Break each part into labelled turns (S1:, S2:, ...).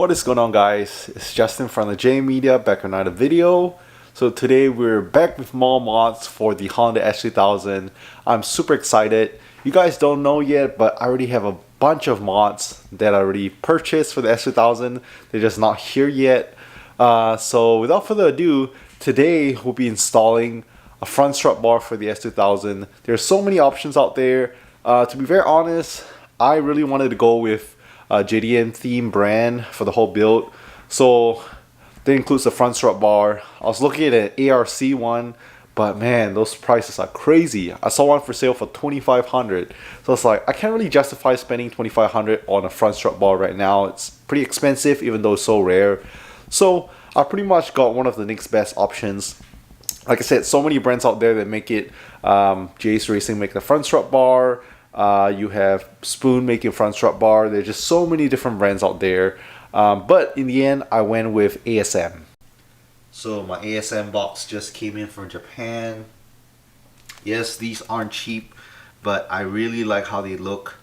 S1: What is going on, guys? It's Justin from the J Media back on another video. So today we're back with more mods for the Honda S2000. I'm super excited. You guys don't know yet, but I already have a bunch of mods that I already purchased for the S2000. They're just not here yet. So without further ado, today we'll be installing a front strut bar for the S2000. There's so many options out there. To be very honest, I really wanted to go with JDM theme brand for the whole build, so that includes the front strut bar. I was looking at an ARC one, but man, those prices are crazy. I saw one for sale for $2,500, so it's like I can't really justify spending $2,500 on a front strut bar right now. It's pretty expensive, even though it's so rare. So I pretty much got one of the next best options. Like I said, so many brands out there that make it. JS Racing make the front strut bar. You have Spoon making front strut bar. There's just so many different brands out there. But in the end, I went with ASM. So my ASM box just came in from Japan. Yes, these aren't cheap, but I really like how they look.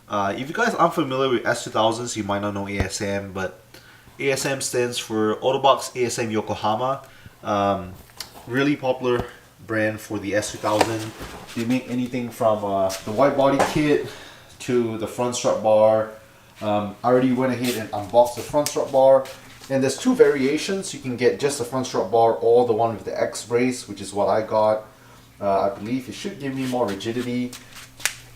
S1: If you guys aren't familiar with S2000s, you might not know ASM, but ASM stands for Autobox ASM Yokohama. Really popular brand for the S2000. They make anything from the white body kit to the front strut bar. I already went ahead and unboxed the front strut bar, and there's two variations. You can get just the front strut bar or the one with the X brace, which is what I got. I believe it should give me more rigidity,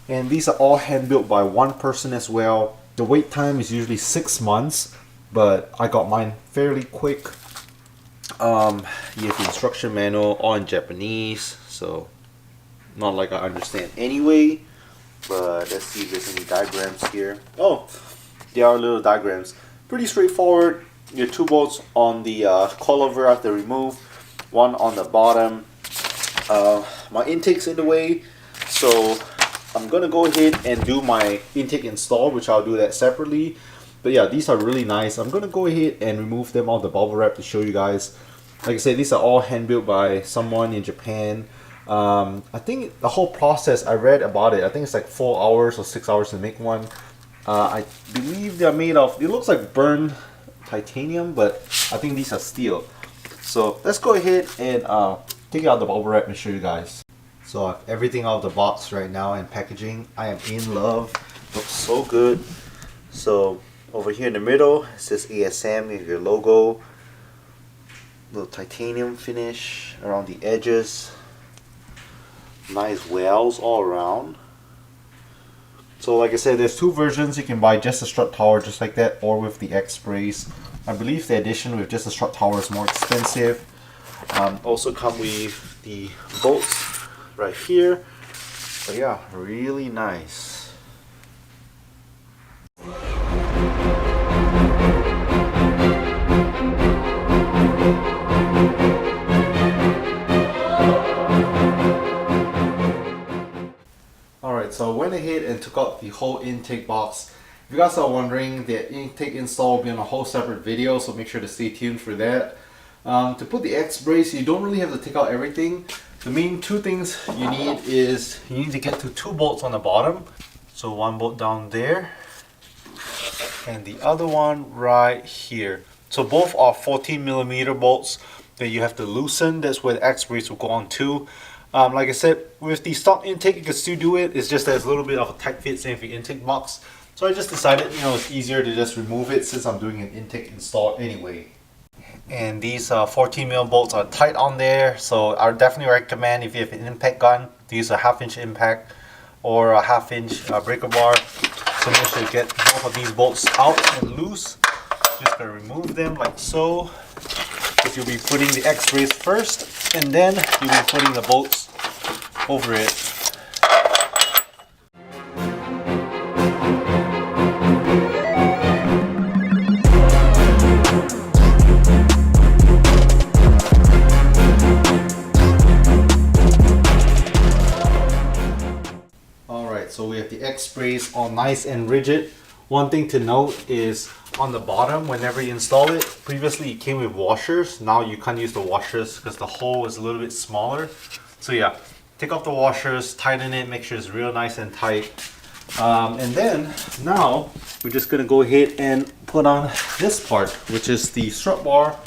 S1: and these are all hand built by one person as well. The wait time is usually 6 months, but I got mine fairly quick. You have the instruction manual all in Japanese, so not like I understand anyway. But let's see if there's any diagrams here. Oh, there are little diagrams. Pretty straightforward. Your two bolts on the coilover I have to remove. One on the bottom. My intake's in the way, so I'm gonna go ahead and do my intake install, which I'll do that separately. But yeah, these are really nice. I'm gonna go ahead and remove them out of the bubble wrap to show you guys. Like I said, these are all hand built by someone in Japan. I think the whole process, I read about it, I think it's like 4 hours or 6 hours to make one. I believe they're made of, it looks like burned titanium, but I think these are steel. So let's go ahead and take it out of the bubble wrap and show you guys. So I have everything out of the box right now and packaging. I am in love. Looks so good. So over here in the middle, it says ASM with your logo. Little titanium finish around the edges. Nice wells all around. So like I said, there's two versions. You can buy just a strut tower just like that, or with the X brace. I believe the edition with just a strut tower is more expensive. Also come with the bolts right here. But yeah, really nice. Alright, so I went ahead and took out the whole intake box. If you guys are wondering, the intake install will be on a whole separate video, so make sure to stay tuned for that. To put the X brace, you don't really have to take out everything. The main two things you need is, you need to get to two bolts on the bottom. So one bolt down there, and the other one right here. So both are 14mm bolts that you have to loosen. That's where the X brace will go on too. Like I said, with the stock intake you can still do it. It's just that it's a little bit of a tight fit, same for the intake box. So I just decided, you know, it's easier to just remove it since I'm doing an intake install anyway. And these 14mm bolts are tight on there, so I would definitely recommend, if you have an impact gun, to use a 1/2" impact or a 1/2" breaker bar. So make sure you get both of these bolts out and loose. Just gonna remove them like so. Because you'll be putting the X brace first, and then you'll be putting the bolts over it. Alright, so we have the X brace all nice and rigid. One thing to note is on the bottom, whenever you install it, previously it came with washers. Now you can't use the washers because the hole is a little bit smaller. So yeah, take off the washers, tighten it, make sure it's real nice and tight. And then now we're just gonna go ahead and put on this part, which is the strut bar.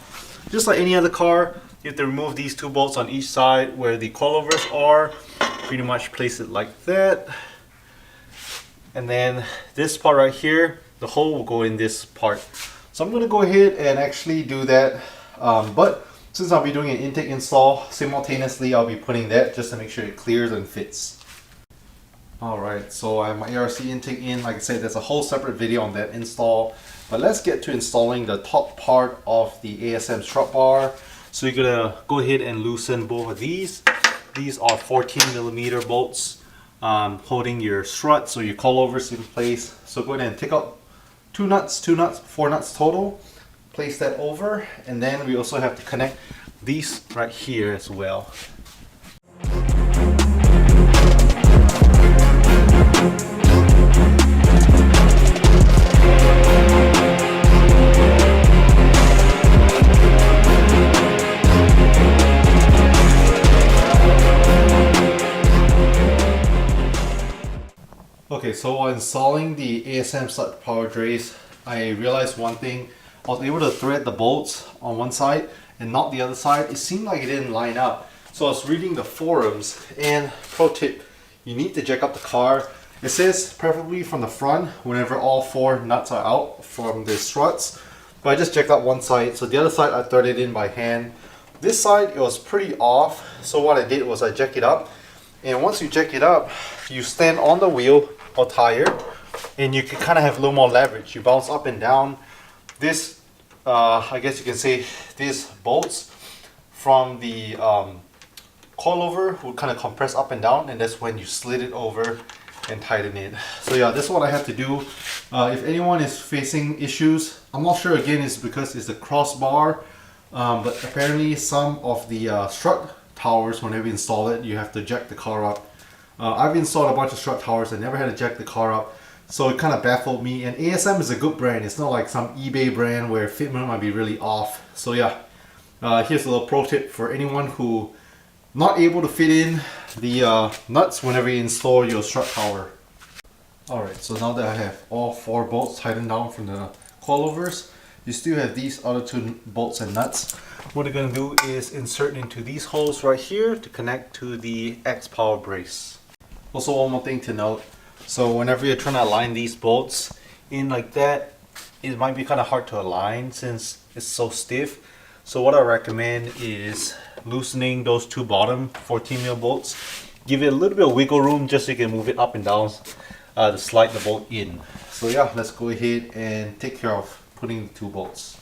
S1: Just like any other car, you have to remove these two bolts on each side where the coilovers are. Pretty much place it like that. And then this part right here, the hole will go in this part. So I'm gonna go ahead and actually do that. But since I'll be doing an intake install, simultaneously I'll be putting that just to make sure it clears and fits. Alright, so I have my ARC intake in. Like I said, there's a whole separate video on that install. But let's get to installing the top part of the ASM strut bar. So you're gonna go ahead and loosen both of these. These are 14mm bolts holding your struts or your coilovers in place. So go ahead and take out two nuts, 4 nuts total. Place that over, and then we also have to connect these right here as well. Okay, so while installing the ASM strut power trays, I realized one thing. I was able to thread the bolts on one side and not the other side. It seemed like it didn't line up. So I was reading the forums, and pro tip, you need to jack up the car. It says preferably from the front whenever all 4 nuts are out from the struts. But I just jacked up one side, so the other side I threaded in by hand. This side, it was pretty off, so what I did was I jacked it up. And once you jack it up, you stand on the wheel or tire, and you can kind of have a little more leverage. You bounce up and down. This, I guess you can say, these bolts from the coilover will kind of compress up and down, and that's when you slid it over and tighten it. So yeah, this is what I have to do. If anyone is facing issues, I'm not sure, again, it's because it's the crossbar, but apparently some of the strut towers, whenever you install it, you have to jack the car up. I've installed a bunch of strut towers. I never had to jack the car up, so it kind of baffled me. And ASM is a good brand. It's not like some eBay brand where fitment might be really off. So yeah, here's a little pro tip for anyone who not able to fit in the nuts whenever you install your strut tower. Alright, so now that I have all 4 bolts tightened down from the coilovers, you still have these other 2 bolts and nuts. What you're going to do is insert into these holes right here to connect to the X power brace. Also, one more thing to note. So whenever you're trying to align these bolts in like that, it might be kind of hard to align since it's so stiff. So what I recommend is loosening those 2 bottom 14mm bolts. Give it a little bit of wiggle room just so you can move it up and down to slide the bolt in. So yeah, let's go ahead and take care of putting the 2 bolts.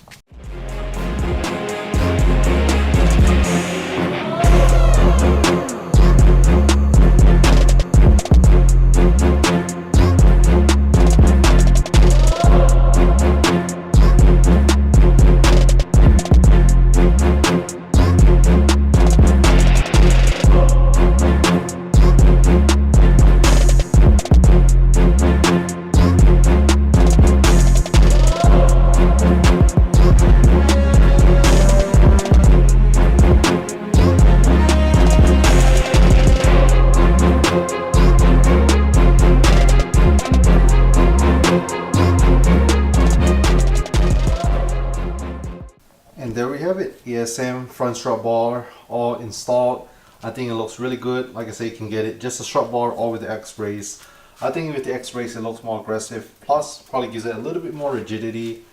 S1: And there we have it, ASM front strut bar all installed. I think it looks really good. Like I say, you can get it just a strut bar or with the X brace. I think with the X brace it looks more aggressive, plus probably gives it a little bit more rigidity.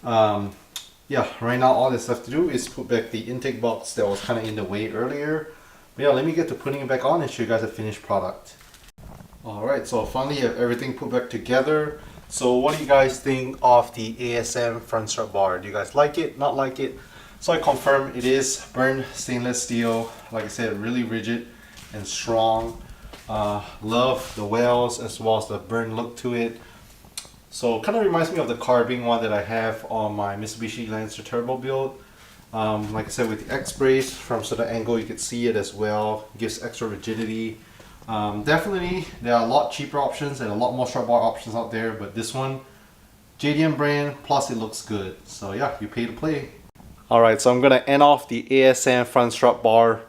S1: Yeah, right now all that's left to do is put back the intake box that was kind of in the way earlier. But yeah, let me get to putting it back on and show you guys the finished product. Alright, so finally you have everything put back together. So what do you guys think of the ASM front strut bar? Do you guys like it, not like it? So I confirm it is burned stainless steel. Like I said, really rigid and strong. Love the wells as well as the burn look to it. So kind of reminds me of the carbine one that I have on my Mitsubishi Lancer turbo build. Like I said, with the X brace, from certain angle you could see it as well. Gives extra rigidity. Definitely there are a lot cheaper options and a lot more strut bar options out there, but this one, JDM brand, plus it looks good. So yeah, you pay to play. Alright, so I'm gonna end off the ASM front strut bar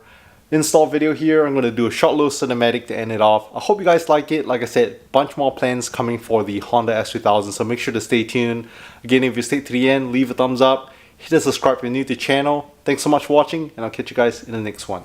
S1: install video here. I'm going to do a short little cinematic to end it off. I hope you guys like it. Like I said, bunch more plans coming for the Honda S2000, so make sure to stay tuned. Again, if you stayed to the end, leave a thumbs up, hit the subscribe if you're new to the channel. Thanks so much for watching, and I'll catch you guys in the next one.